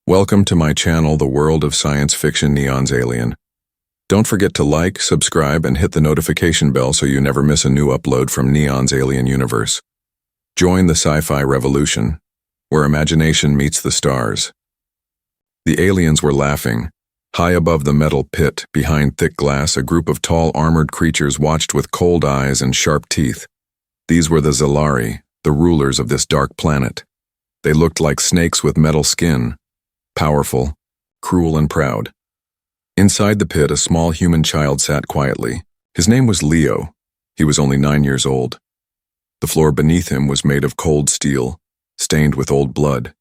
Welcome to my channel, The World of Science Fiction Neon's Alien. Don't forget to like, subscribe, and hit the notification bell so you never miss a new upload from Neon's Alien Universe. Join the sci-fi revolution, where imagination meets the stars. The aliens were laughing. High above the metal pit, behind thick glass, a group of tall armored creatures watched with cold eyes and sharp teeth. These were the Zalari, the rulers of this dark planet. They looked like snakes with metal skin. Powerful, cruel, and proud. Inside the pit, a small human child sat quietly. His name was Leo. He was only 9 years old. The floor beneath him was made of cold steel, stained with old blood.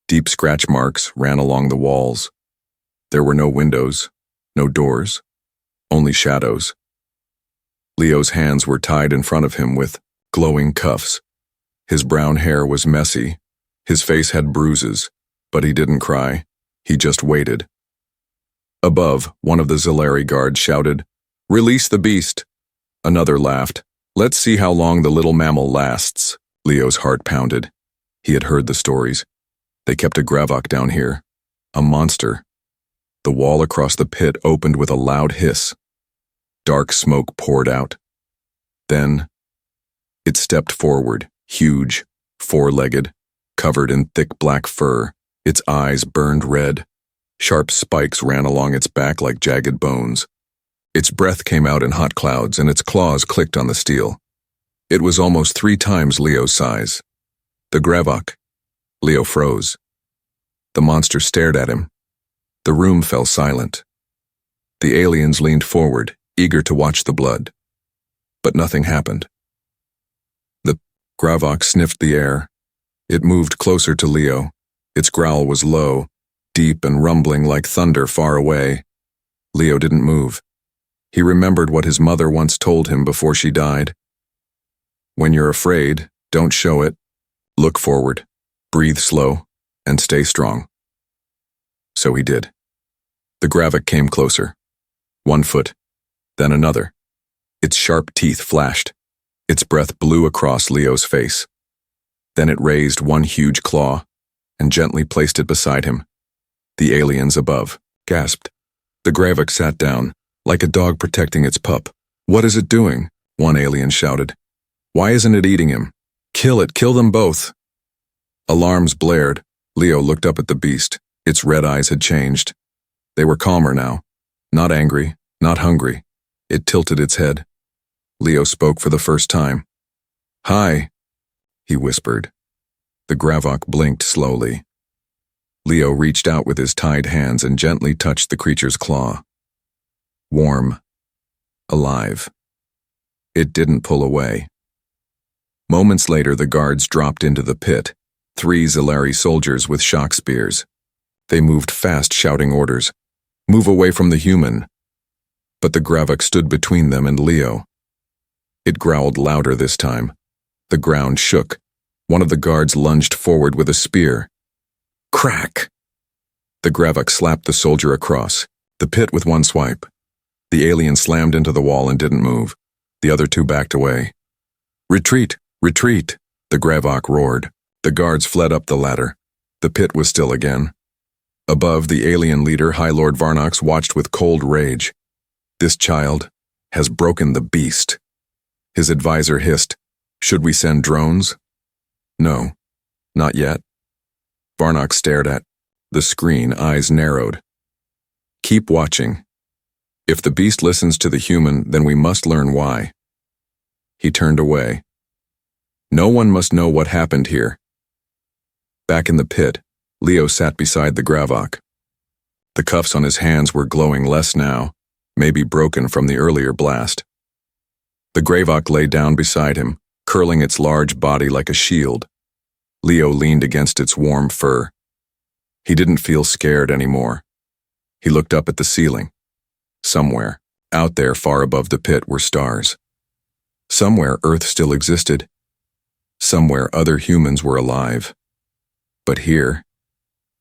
Deep scratch marks ran along the walls. There were no windows, no doors, only shadows. Leo's hands were tied in front of him with glowing cuffs. His brown hair was messy. His face had bruises. But he didn't cry. He just waited. Above, one of the Zalari guards shouted, "Release the beast!" Another laughed. "Let's see how long the little mammal lasts." Leo's heart pounded. He had heard the stories. They kept a Gravok down here. A monster. The wall across the pit opened with a loud hiss. Dark smoke poured out. Then, it stepped forward, huge, four-legged, covered in thick black fur. Its eyes burned red. Sharp spikes ran along its back like jagged bones. Its breath came out in hot clouds, and its claws clicked on the steel. It was almost 3 times Leo's size. The Gravok. Leo froze. The monster stared at him. The room fell silent. The aliens leaned forward, eager to watch the blood. But nothing happened. The Gravok sniffed the air. It moved closer to Leo. Its growl was low, deep and rumbling like thunder far away. Leo didn't move. He remembered what his mother once told him before she died. When you're afraid, don't show it. Look forward, breathe slow, and stay strong. So he did. The Gravok came closer. 1 foot, then another. Its sharp teeth flashed. Its breath blew across Leo's face. Then it raised one huge claw and gently placed it beside him. The aliens above gasped. The Gravok sat down, like a dog protecting its pup. "What is it doing?" one alien shouted. "Why isn't it eating him? Kill it, kill them both." Alarms blared. Leo looked up at the beast. Its red eyes had changed. They were calmer now. Not angry, not hungry. It tilted its head. Leo spoke for the first time. "Hi," he whispered. The Gravok blinked slowly. Leo reached out with his tied hands and gently touched the creature's claw. Warm. Alive. It didn't pull away. Moments later, the guards dropped into the pit, 3 Zalari soldiers with shock spears. They moved fast, shouting orders. "Move away from the human." But the Gravok stood between them and Leo. It growled louder this time. The ground shook. One of the guards lunged forward with a spear. Crack! The Gravok slapped the soldier across the pit with one swipe. The alien slammed into the wall and didn't move. The other 2 backed away. "Retreat! Retreat!" the Gravok roared. The guards fled up the ladder. The pit was still again. Above, the alien leader, High Lord Varnox, watched with cold rage. "This child has broken the beast." His advisor hissed, "Should we send drones?" "No, not yet." Varnox stared at the screen, eyes narrowed. "Keep watching. If the beast listens to the human, then we must learn why." He turned away. "No one must know what happened here." Back in the pit, Leo sat beside the Gravok. The cuffs on his hands were glowing less now, maybe broken from the earlier blast. The Gravok lay down beside him, curling its large body like a shield. Leo leaned against its warm fur. He didn't feel scared anymore. He looked up at the ceiling. Somewhere, out there far above the pit, were stars. Somewhere Earth still existed. Somewhere other humans were alive. But here,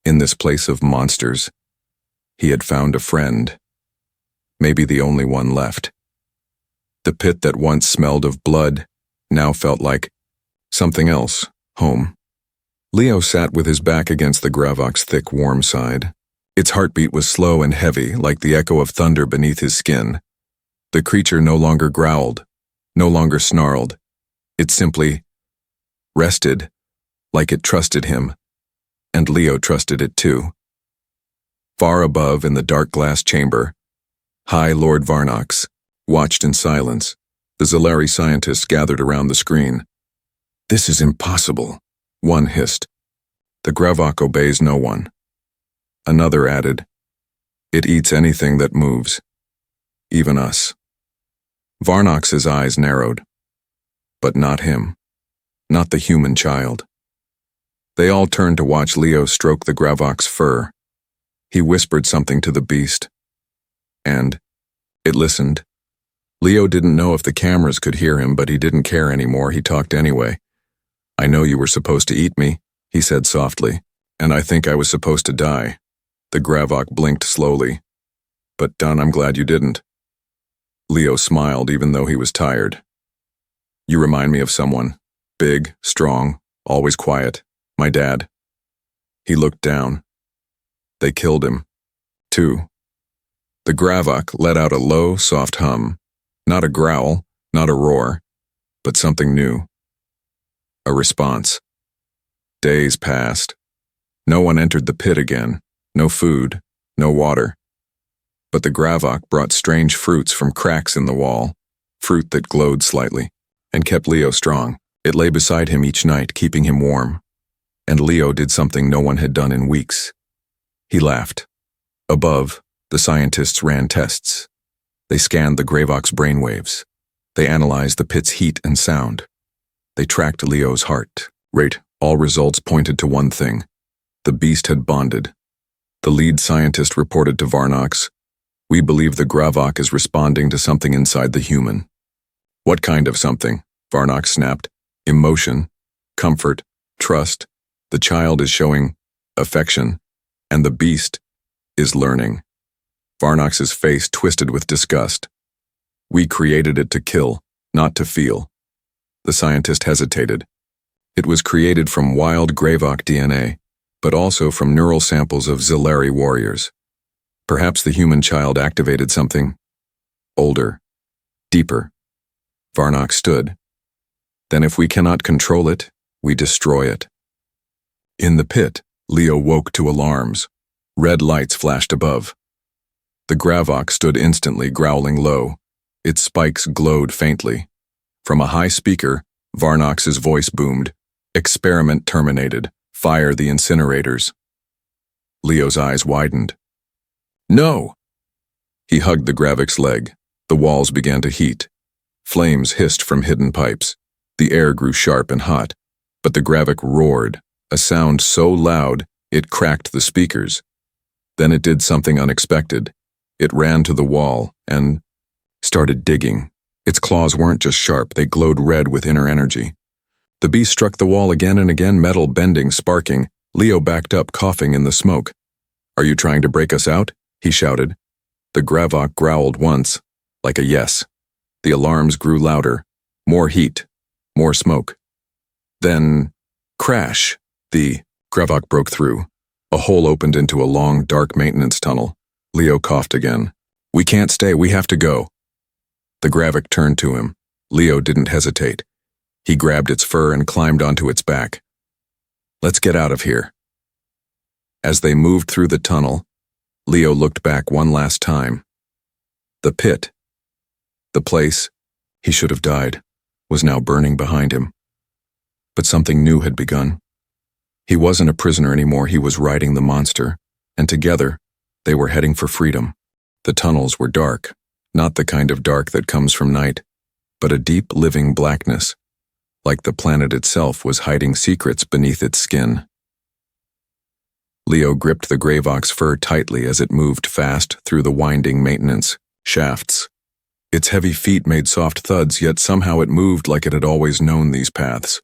in this place of monsters, he had found a friend. Maybe the only one left. The pit that once smelled of blood now felt like something else, home. Leo sat with his back against the Gravok's thick, warm side. Its heartbeat was slow and heavy, like the echo of thunder beneath his skin. The creature no longer growled, no longer snarled. It simply rested, like it trusted him, and Leo trusted it too. Far above in the dark glass chamber, High Lord Varnox watched in silence. The Zalari scientists gathered around the screen. "This is impossible," one hissed. "The Gravok obeys no one." Another added, "It eats anything that moves, even us." Varnox's eyes narrowed. But not him. Not the human child. They all turned to watch Leo stroke the Gravok's fur. He whispered something to the beast. And it listened. Leo didn't know if the cameras could hear him, but he didn't care anymore. He talked anyway. "I know you were supposed to eat me," he said softly, "and I think I was supposed to die." The Gravok blinked slowly. "But Dun, I'm glad you didn't." Leo smiled even though he was tired. "You remind me of someone. Big, strong, always quiet. My dad." He looked down. They killed him. Too. The Gravok let out a low, soft hum. Not a growl, not a roar, but something new. A response. Days passed. No one entered the pit again. No food, no water. But the Gravok brought strange fruits from cracks in the wall, fruit that glowed slightly, and kept Leo strong. It lay beside him each night, keeping him warm. And Leo did something no one had done in weeks. He laughed. Above, the scientists ran tests. They scanned the Gravok's brainwaves. They analyzed the pit's heat and sound. They tracked Leo's heart rate. All results pointed to one thing. The beast had bonded. The lead scientist reported to Varnox, "We believe the Gravok is responding to something inside the human." "What kind of something?" Varnox snapped. "Emotion, comfort, trust. The child is showing affection, and the beast is learning." Varnox's face twisted with disgust. "We created it to kill, not to feel." The scientist hesitated. It was created from wild Gravok DNA, but also from neural samples of Zalari warriors. Perhaps the human child activated something older, deeper. Varnox stood. "Then if we cannot control it, we destroy it." In the pit, Leo woke to alarms. Red lights flashed above. The Gravok stood instantly, growling low. Its spikes glowed faintly. From a high speaker, Varnox's voice boomed. "Experiment terminated. Fire the incinerators." Leo's eyes widened. "No!" He hugged the Gravok's leg. The walls began to heat. Flames hissed from hidden pipes. The air grew sharp and hot. But the Gravok roared, a sound so loud it cracked the speakers. Then it did something unexpected. It ran to the wall and started digging. Its claws weren't just sharp, they glowed red with inner energy. The beast struck the wall again and again, metal bending, sparking. Leo backed up, coughing in the smoke. "Are you trying to break us out?" he shouted. The Gravok growled once, like a yes. The alarms grew louder. More heat, more smoke. Then, crash. The Gravok broke through. A hole opened into a long, dark maintenance tunnel. Leo coughed again. "We can't stay, we have to go." The Gravok turned to him. Leo didn't hesitate. He grabbed its fur and climbed onto its back. "Let's get out of here." As they moved through the tunnel, Leo looked back one last time. The pit, the place he should have died, was now burning behind him. But something new had begun. He wasn't a prisoner anymore, he was riding the monster, and together, they were heading for freedom. The tunnels were dark, not the kind of dark that comes from night, but a deep, living blackness, like the planet itself was hiding secrets beneath its skin. Leo gripped the Gravok's fur tightly as it moved fast through the winding maintenance shafts. Its heavy feet made soft thuds, yet somehow it moved like it had always known these paths.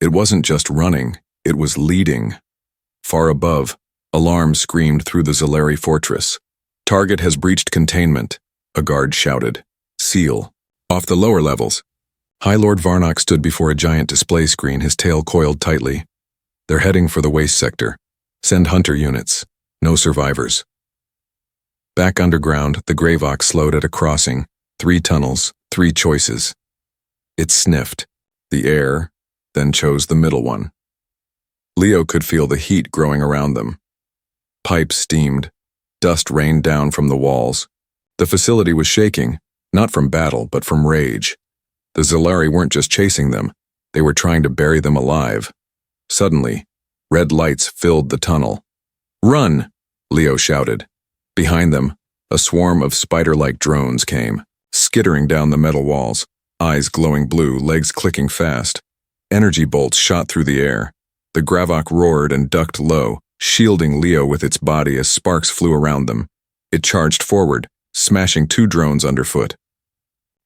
It wasn't just running, it was leading. Far above, alarms screamed through the Zalari fortress. "Target has breached containment," a guard shouted. "Seal." Off the lower levels, High Lord Varnox stood before a giant display screen, his tail coiled tightly. They're heading for the waste sector. Send hunter units. No survivors. Back underground, the Gravok slowed at a crossing. 3 tunnels, 3 choices. It sniffed the air, then chose the middle one. Leo could feel the heat growing around them. Pipes steamed. Dust rained down from the walls. The facility was shaking, not from battle, but from rage. The Zalari weren't just chasing them. They were trying to bury them alive. Suddenly, red lights filled the tunnel. "Run!" Leo shouted. Behind them, a swarm of spider-like drones came, skittering down the metal walls, eyes glowing blue, legs clicking fast. Energy bolts shot through the air. The Gravok roared and ducked low, shielding Leo with its body as sparks flew around them. It charged forward, smashing 2 drones underfoot.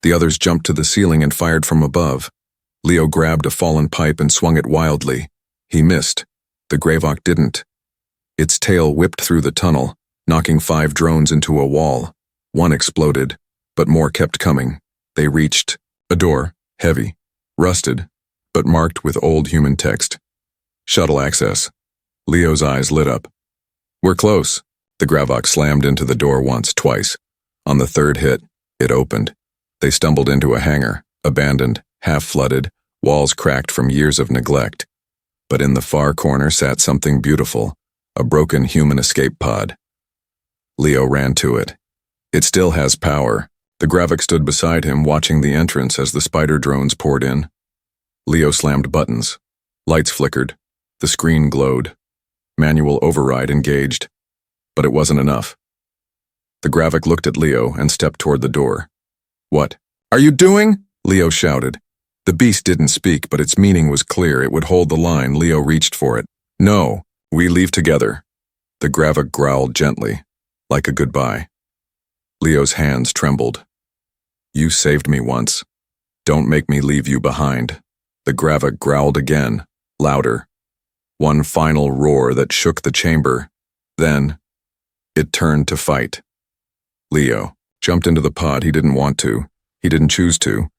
The others jumped to the ceiling and fired from above. Leo grabbed a fallen pipe and swung it wildly. He missed. The Gravok didn't. Its tail whipped through the tunnel, knocking 5 drones into a wall. 1 exploded, but more kept coming. They reached a door, heavy, rusted, but marked with old human text. "Shuttle access." Leo's eyes lit up. "We're close." The Gravok slammed into the door once, twice. On the 3rd hit, it opened. They stumbled into a hangar, abandoned, half-flooded, walls cracked from years of neglect. But in the far corner sat something beautiful, a broken human escape pod. Leo ran to it. "It still has power." The Gravok stood beside him, watching the entrance as the spider drones poured in. Leo slammed buttons. Lights flickered. The screen glowed. Manual override engaged. But it wasn't enough. The Gravok looked at Leo and stepped toward the door. "What are you doing?" Leo shouted. The beast didn't speak, but its meaning was clear. It would hold the line. Leo reached for it. "No, we leave together." The Gravok growled gently, like a goodbye. Leo's hands trembled. "You saved me once. Don't make me leave you behind." The Gravok growled again, louder. One final roar that shook the chamber. Then, it turned to fight. Leo jumped into the pod. He didn't want to. He didn't choose to.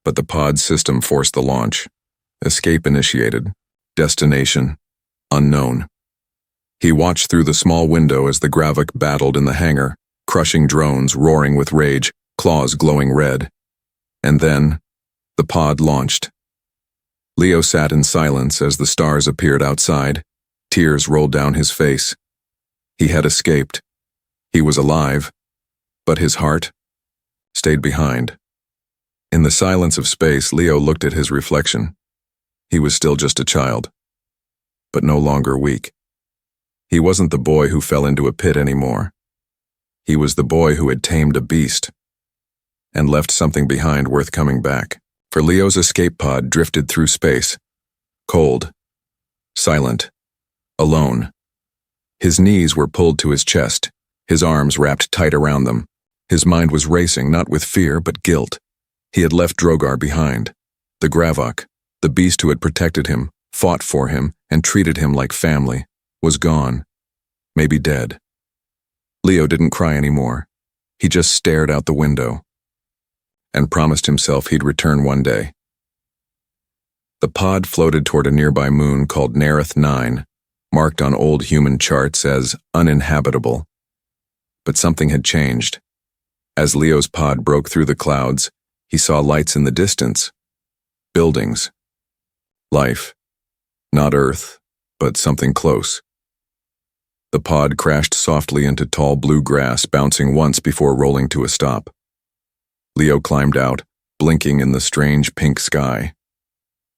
But the pod system forced the launch. Escape initiated. Destination unknown. He watched through the small window as the Gravok battled in the hangar, crushing drones, roaring with rage, claws glowing red. And then, the pod launched. Leo sat in silence as the stars appeared outside. Tears rolled down his face. He had escaped. He was alive. But his heart stayed behind. In the silence of space, Leo looked at his reflection. He was still just a child, but no longer weak. He wasn't the boy who fell into a pit anymore. He was the boy who had tamed a beast and left something behind worth coming back. For Leo's escape pod drifted through space, cold, silent, alone. His knees were pulled to his chest, his arms wrapped tight around them. His mind was racing, not with fear, but guilt. He had left Drogar behind. The Gravok, the beast who had protected him, fought for him, and treated him like family, was gone, maybe dead. Leo didn't cry anymore. He just stared out the window and promised himself he'd return one day. The pod floated toward a nearby moon called Nareth 9, marked on old human charts as uninhabitable. But something had changed. As Leo's pod broke through the clouds, he saw lights in the distance. Buildings. Life. Not Earth, but something close. The pod crashed softly into tall blue grass, bouncing once before rolling to a stop. Leo climbed out, blinking in the strange pink sky.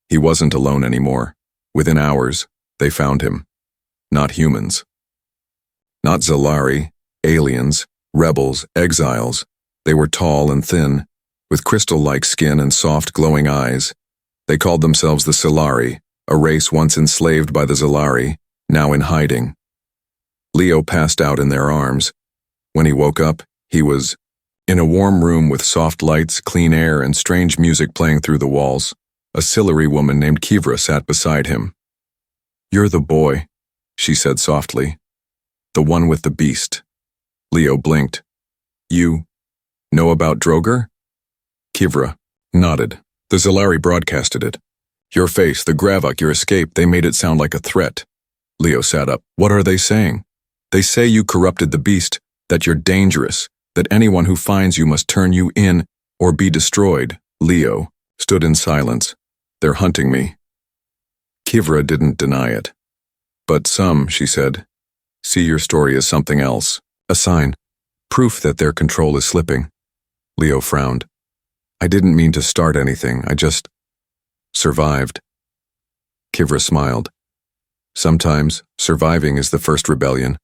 He wasn't alone anymore. Within hours, they found him. Not humans. Not Zalari, aliens, rebels, exiles. They were tall and thin, with crystal-like skin and soft, glowing eyes. They called themselves the Solari, a race once enslaved by the Zalari, now in hiding. Leo passed out in their arms. When he woke up, he was in a warm room with soft lights, clean air, and strange music playing through the walls. A Silari woman named Kivra sat beside him. "You're the boy," she said softly. "The one with the beast." Leo blinked. "You know about Drogar?" Kivra nodded. The Zalari broadcasted it. Your face, the Gravok, your escape, they made it sound like a threat. Leo sat up. What are they saying? They say you corrupted the beast, that you're dangerous, that anyone who finds you must turn you in or be destroyed. Leo stood in silence. They're hunting me. Kivra didn't deny it. But some, she said, see your story as something else. A sign. Proof that their control is slipping. Leo frowned. I didn't mean to start anything. I just survived. Kivra smiled. Sometimes surviving is the first rebellion.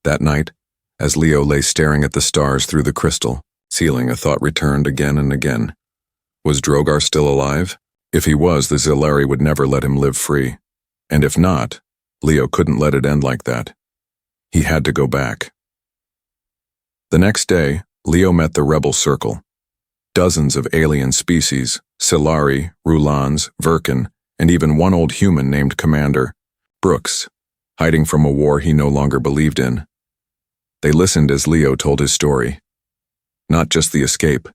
That night, as Leo lay staring at the stars through the crystal ceiling, a thought returned again and again. Was Drogar still alive? If he was, the Zilari would never let him live free. And if not, Leo couldn't let it end like that. He had to go back. The next day, Leo met the rebel circle. Dozens of alien species, Silari, Rulans, Verkin, and even one old human named Commander, Brooks, hiding from a war he no longer believed in. They listened as Leo told his story. Not just the escape.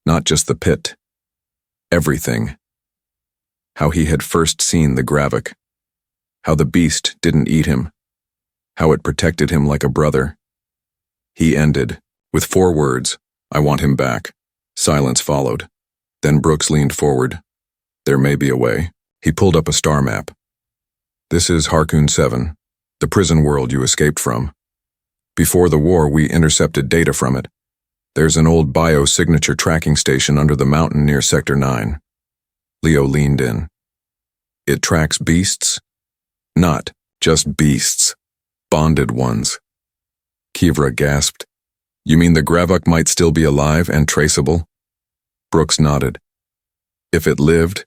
Not just the pit. Everything. How he had first seen the Gravok. How the beast didn't eat him. How it protected him like a brother. He ended with 4 words, I want him back. Silence followed. Then Brooks leaned forward. There may be a way. He pulled up a star map. This is Harkoon 7, the prison world you escaped from. Before the war, we intercepted data from it. There's an old biosignature tracking station under the mountain near Sector 9. Leo leaned in. It tracks beasts? Not just beasts. Bonded ones. Kivra gasped. You mean the Gravok might still be alive and traceable? Brooks nodded. If it lived,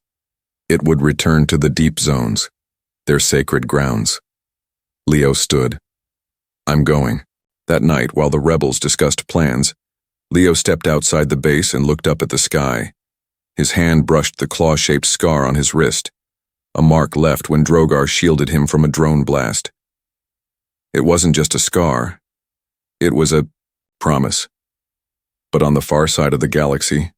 it would return to the deep zones, their sacred grounds. Leo stood. I'm going. That night, while the rebels discussed plans, Leo stepped outside the base and looked up at the sky. His hand brushed the claw-shaped scar on his wrist, a mark left when Drogar shielded him from a drone blast. It wasn't just a scar. It was a promise. But on the far side of the galaxy,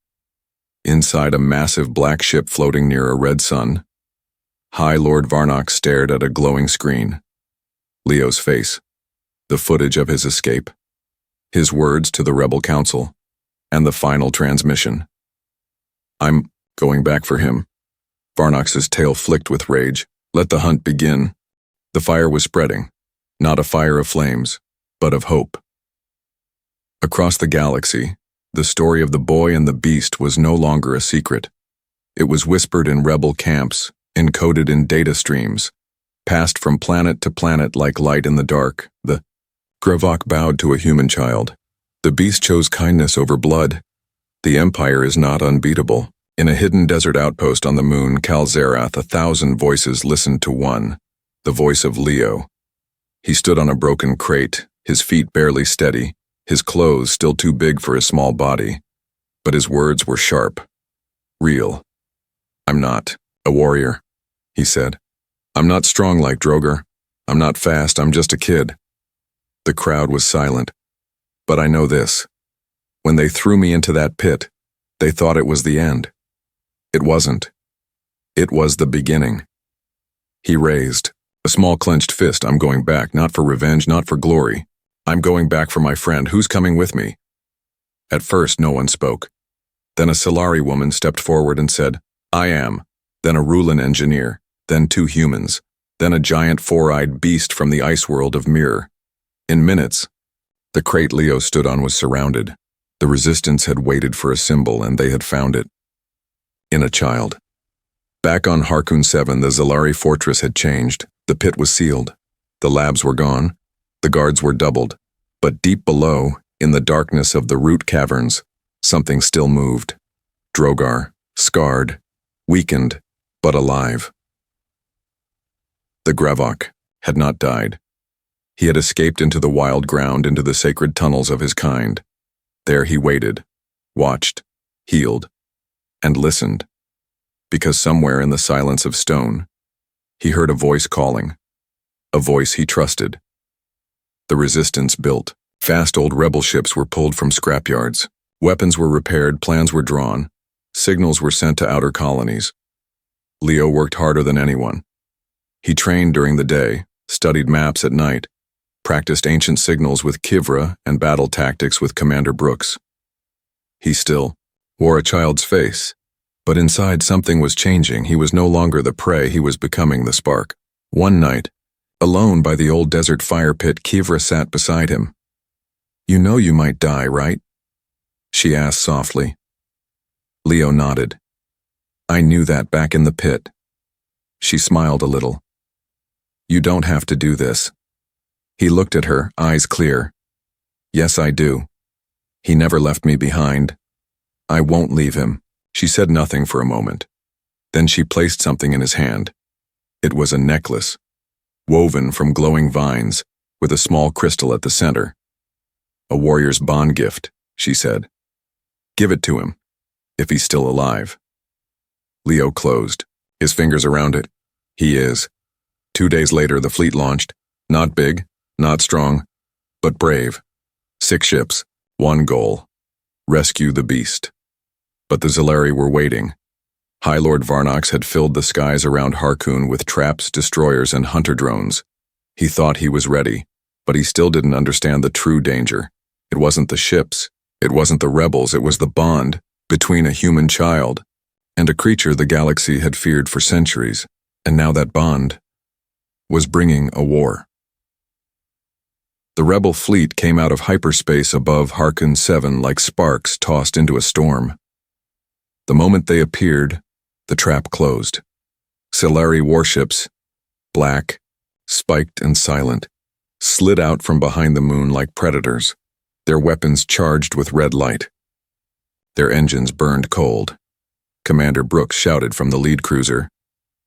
inside a massive black ship floating near a red sun, High Lord Varnock stared at a glowing screen. Leo's face, the footage of his escape, his words to the Rebel Council, and the final transmission. I'm going back for him. Varnox's tail flicked with rage. Let the hunt begin. The fire was spreading, not a fire of flames, but of hope. Across the galaxy, the story of the boy and the beast was no longer a secret. It was whispered in rebel camps, encoded in data streams, passed from planet to planet like light in the dark. The Gravok bowed to a human child. The beast chose kindness over blood. The Empire is not unbeatable. In a hidden desert outpost on the moon, Kalzerath, 1,000 voices listened to one, the voice of Leo. He stood on a broken crate, his feet barely steady, his clothes still too big for his small body. But his words were sharp, real. I'm not a warrior, he said. I'm not strong like Drogar. I'm not fast, I'm just a kid. The crowd was silent. But I know this. When they threw me into that pit, they thought it was the end. It wasn't. It was the beginning. He raised a small clenched fist. I'm going back, not for revenge, not for glory. I'm going back for my friend. Who's coming with me? At first, no one spoke. Then a Silari woman stepped forward and said, I am. Then a Rulan engineer. Then 2 humans. Then a giant 4-eyed beast from the ice world of Mirror. In minutes, the crate Leo stood on was surrounded. The resistance had waited for a symbol, and they had found it. In a child. Back on Harkoon 7, the Zilari fortress had changed. The pit was sealed. The labs were gone. The guards were doubled. But deep below, in the darkness of the root caverns, something still moved. Drogar, scarred, weakened, but alive. The Gravok had not died. He had escaped into the wild ground, into the sacred tunnels of his kind. There he waited, watched, healed, and listened. Because somewhere in the silence of stone, he heard a voice calling. A voice he trusted. The resistance built. Fast old rebel ships were pulled from scrapyards. Weapons were repaired, plans were drawn. Signals were sent to outer colonies. Leo worked harder than anyone. He trained during the day, studied maps at night, practiced ancient signals with Kivra and battle tactics with Commander Brooks. He still wore a child's face, but inside something was changing. He was no longer the prey, he was becoming the spark. One night, alone by the old desert fire pit, Kivra sat beside him. "You know you might die, right?" she asked softly. Leo nodded. "I knew that back in the pit." She smiled a little. "You don't have to do this." He looked at her, eyes clear. "Yes, I do. He never left me behind. I won't leave him." She said nothing for a moment. Then she placed something in his hand. It was a necklace, woven from glowing vines, with a small crystal at the center. "A warrior's bond gift," she said. "Give it to him, if he's still alive." Leo closed, his fingers around it. "He is." 2 days later, the fleet launched. Not big, not strong, but brave. 6 ships, 1 goal: rescue the beast. But the Zilari were waiting. High Lord Varnox had filled the skies around Harkoon with traps, destroyers, and hunter drones. He thought he was ready, but he still didn't understand the true danger. It wasn't the ships, it wasn't the rebels, it was the bond between a human child and a creature the galaxy had feared for centuries, and now that bond was bringing a war. The rebel fleet came out of hyperspace above Harkoon 7 like sparks tossed into a storm. The moment they appeared, the trap closed. Zilari warships, black, spiked and silent, slid out from behind the moon like predators, their weapons charged with red light. Their engines burned cold. Commander Brooks shouted from the lead cruiser,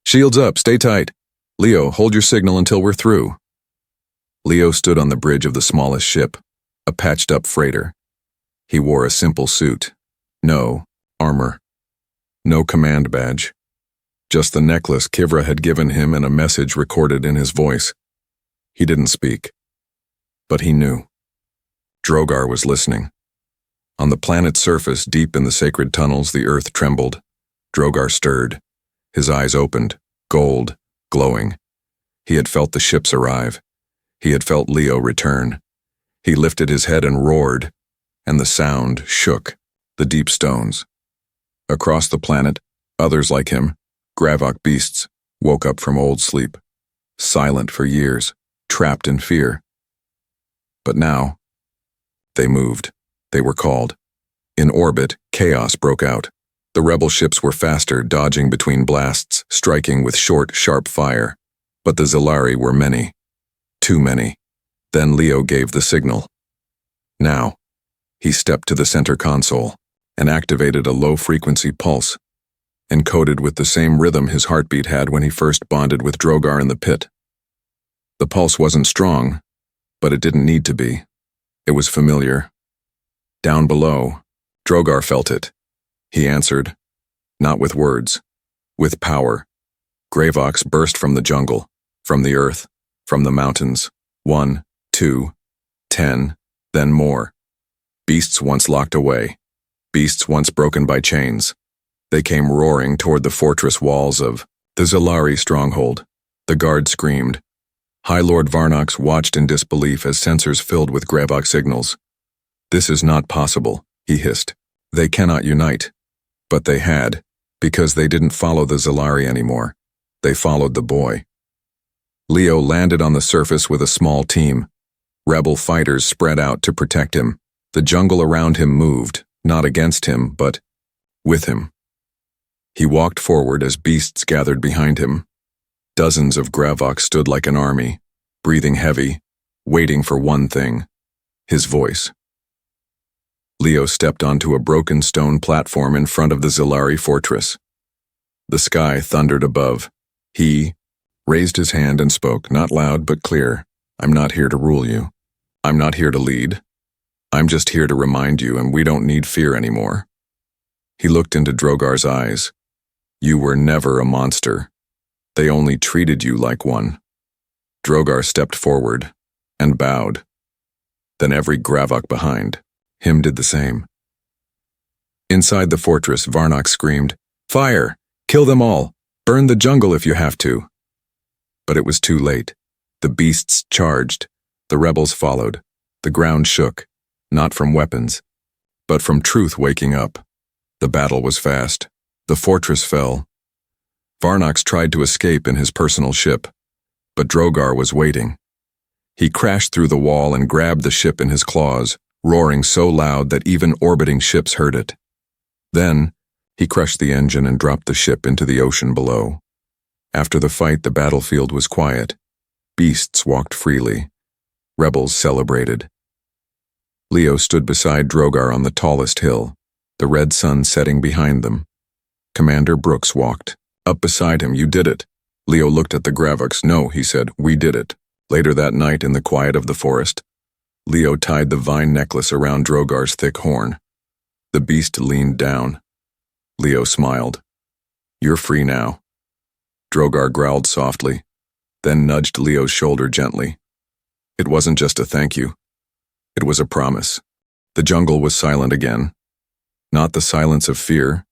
"Shields up, stay tight. Leo, hold your signal until we're through." Leo stood on the bridge of the smallest ship, a patched-up freighter. He wore a simple suit. No armor. No command badge. Just the necklace Kivra had given him and a message recorded in his voice. He didn't speak, but he knew. Drogar was listening. On the planet's surface, deep in the sacred tunnels, the earth trembled. Drogar stirred. His eyes opened, gold, glowing. He had felt the ships arrive. He had felt Leo return. He lifted his head and roared, and the sound shook the deep stones. Across the planet, others like him, Gravok beasts, woke up from old sleep, silent for years, trapped in fear. But now, they moved. They were called. In orbit, chaos broke out. The rebel ships were faster, dodging between blasts, striking with short, sharp fire. But the Zilari were many. Too many. Then Leo gave the signal. Now, he stepped to the center console and activated a low-frequency pulse, encoded with the same rhythm his heartbeat had when he first bonded with Drogar in the pit. The pulse wasn't strong, but it didn't need to be. It was familiar. Down below, Drogar felt it. He answered, not with words, with power. Gravox burst from the jungle, from the earth, from the mountains. 1, 2, 10, then more. Beasts once locked away. Beasts once broken by chains. They came roaring toward the fortress walls of the Zilari stronghold. The guard screamed. High Lord Varnox watched in disbelief as sensors filled with Gravok signals. "This is not possible," he hissed. "They cannot unite." But they had, because they didn't follow the Zilari anymore. They followed the boy. Leo landed on the surface with a small team. Rebel fighters spread out to protect him. The jungle around him moved, not against him, but with him. He walked forward as beasts gathered behind him. Dozens of Gravok stood like an army, breathing heavy, waiting for one thing: his voice. Leo stepped onto a broken stone platform in front of the Zilari fortress. The sky thundered above. He raised his hand and spoke, not loud but clear. "I'm not here to rule you. I'm not here to lead. I'm just here to remind you, and we don't need fear anymore." He looked into Drogar's eyes. "You were never a monster. They only treated you like one." Drogar stepped forward and bowed. Then every Gravok behind him did the same. Inside the fortress, Varnox screamed, "Fire! Kill them all! Burn the jungle if you have to. But it was too late. The beasts charged. The rebels followed. The ground shook, not from weapons, but from truth waking up. The battle was fast. The fortress fell. Varnox tried to escape in his personal ship, but Drogar was waiting. He crashed through the wall and grabbed the ship in his claws, roaring so loud that even orbiting ships heard it. Then, he crushed the engine and dropped the ship into the ocean below. After the fight, the battlefield was quiet. Beasts walked freely. Rebels celebrated. Leo stood beside Drogar on the tallest hill, the red sun setting behind them. Commander Brooks walked up beside him. You did it. Leo looked at the Gravux. No, he said, we did it. Later that night, in the quiet of the forest, Leo tied the vine necklace around Drogar's thick horn. The beast leaned down. Leo smiled. You're free now. Drogar growled softly, then nudged Leo's shoulder gently. It wasn't just a thank you. It was a promise. The jungle was silent again. Not the silence of fear,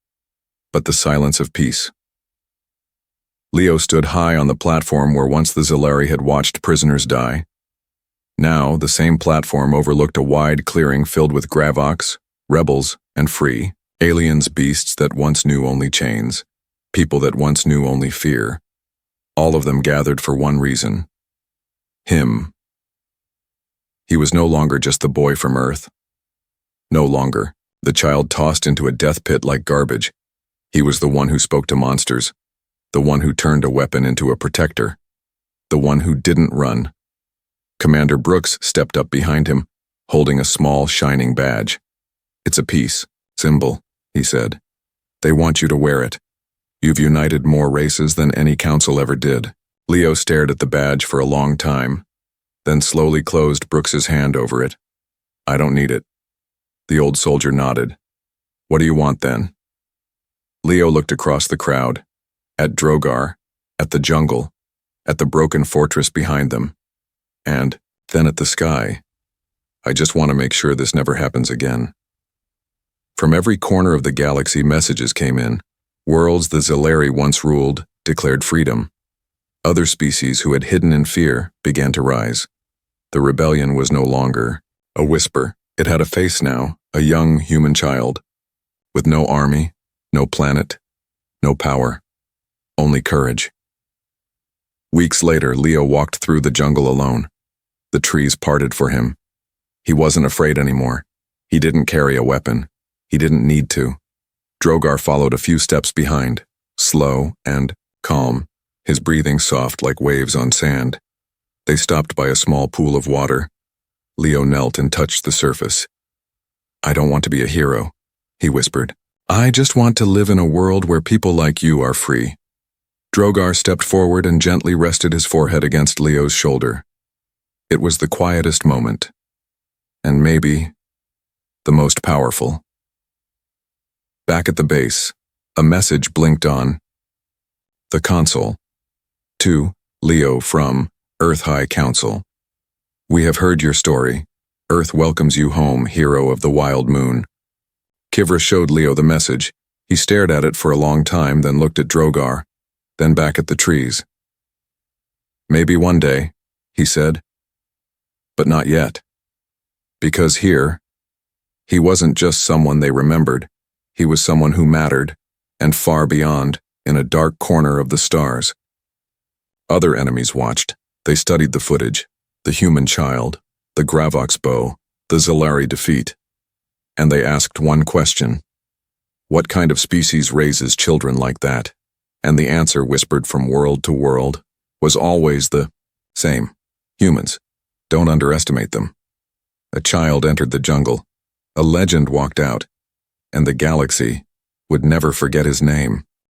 but the silence of peace. Leo stood high on the platform where once the Zalari had watched prisoners die. Now, the same platform overlooked a wide clearing filled with Gravox, rebels, and free, aliens, beasts that once knew only chains, people that once knew only fear. All of them gathered for one reason. Him. He was no longer just the boy from Earth. No longer, the child tossed into a death pit like garbage. He was the one who spoke to monsters, the one who turned a weapon into a protector, the one who didn't run. Commander Brooks stepped up behind him, holding a small, shining badge. It's a peace symbol, he said. They want you to wear it. You've united more races than any council ever did. Leo stared at the badge for a long time, then slowly closed Brooks's hand over it. I don't need it. The old soldier nodded. What do you want then? Leo looked across the crowd, at Drogar, at the jungle, at the broken fortress behind them, and then at the sky. I just want to make sure this never happens again. From every corner of the galaxy, messages came in. Worlds the Zalari once ruled declared freedom. Other species who had hidden in fear began to rise. The rebellion was no longer a whisper. It had a face now, a young human child, with no army, no planet, no power, only courage. Weeks later, Leo walked through the jungle alone. The trees parted for him. He wasn't afraid anymore. He didn't carry a weapon. He didn't need to. Drogar followed a few steps behind, slow and calm, his breathing soft like waves on sand. They stopped by a small pool of water. Leo knelt and touched the surface. I don't want to be a hero, he whispered. I just want to live in a world where people like you are free. Drogar stepped forward and gently rested his forehead against Leo's shoulder. It was the quietest moment, and maybe the most powerful. Back at the base, a message blinked on. The console. To Leo from Earth High Council. We have heard your story. Earth welcomes you home, hero of the wild moon. Kivra showed Leo the message. He stared at it for a long time, then looked at Drogar, then back at the trees. Maybe one day, he said. But not yet. Because here, he wasn't just someone they remembered. He was someone who mattered, and far beyond, in a dark corner of the stars. Other enemies watched. They studied the footage, the human child, the Gravox bow, the Zalari defeat. And they asked one question. What kind of species raises children like that? And the answer, whispered from world to world, was always the same. Humans. Don't underestimate them. A child entered the jungle. A legend walked out. And the galaxy would never forget his name.